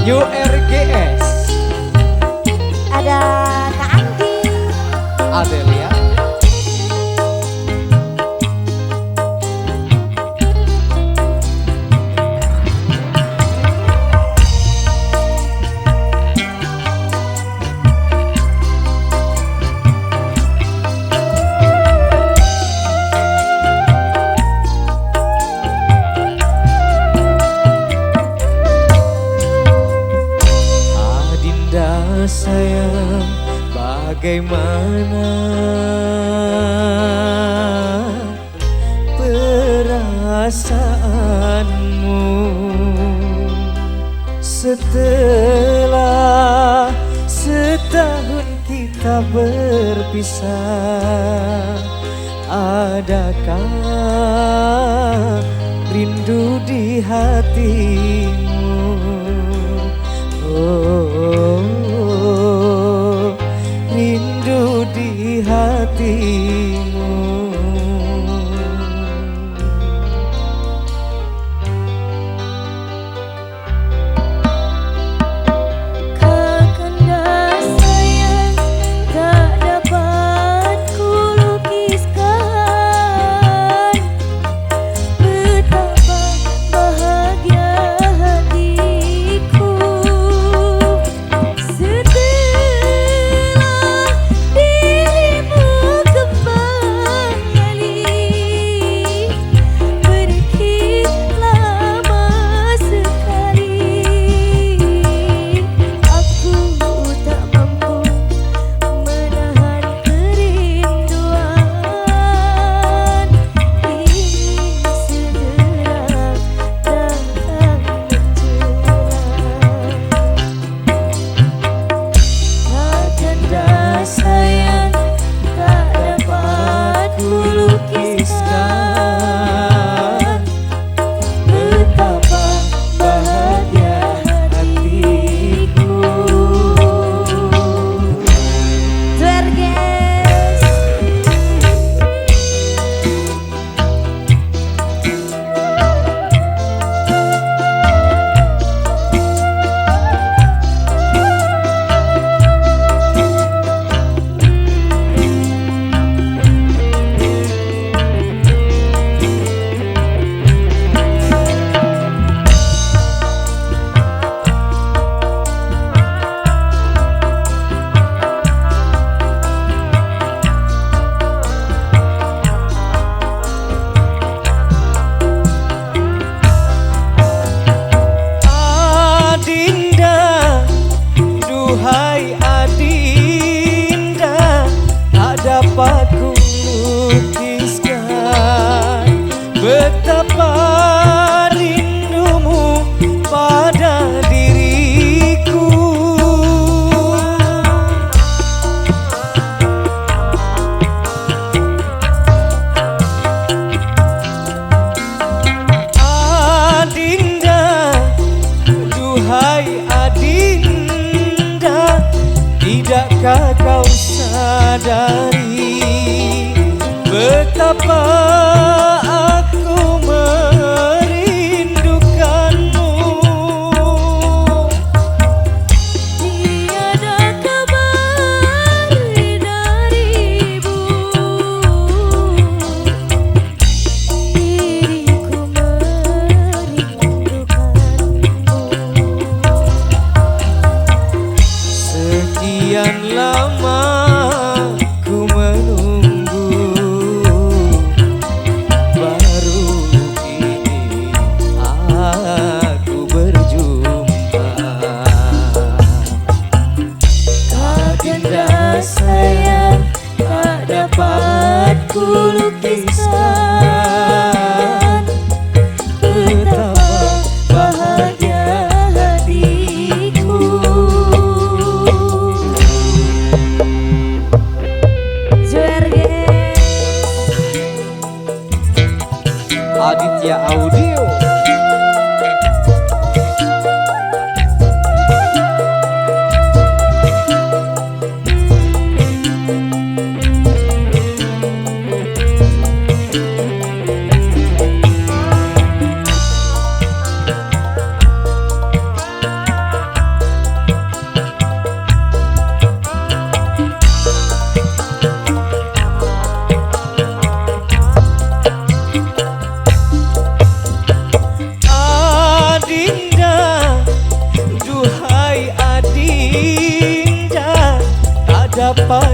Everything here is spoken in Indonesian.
URGS Ada Kak Andi, Adelia. Adinda sayang, bagaimana perasaanmu setelah setahun kita berpisah? Adakah rindu di hatimu? Oh, rindu di hatimu. Kakanda sayang, tak dapat kulukiskan betapa bahagia hatiku setelah dirimu kembali pergi lama sekali. Aku tak mampu menahan kerinduan, ingin segera datang menjelang. Kakanda sayang, tak dapat kulukiskan betapa bahagia hatiku. Tuerges. Adinda, duhai Adinda, tak dapat kulukiskan betapa rindumu pada diriku. Adinda, duhai Adinda, tidakkah kau sadari betapa aku merindukanmu? Tiada kabar darimu, diriku merindukanmu. Sekian lama ku menunggu, baru kini aku berjumpa. Kakanda sayang, tak dapat kulukiskan betapa bahagia hatiku. Tuerges. Aditya Audio. dapat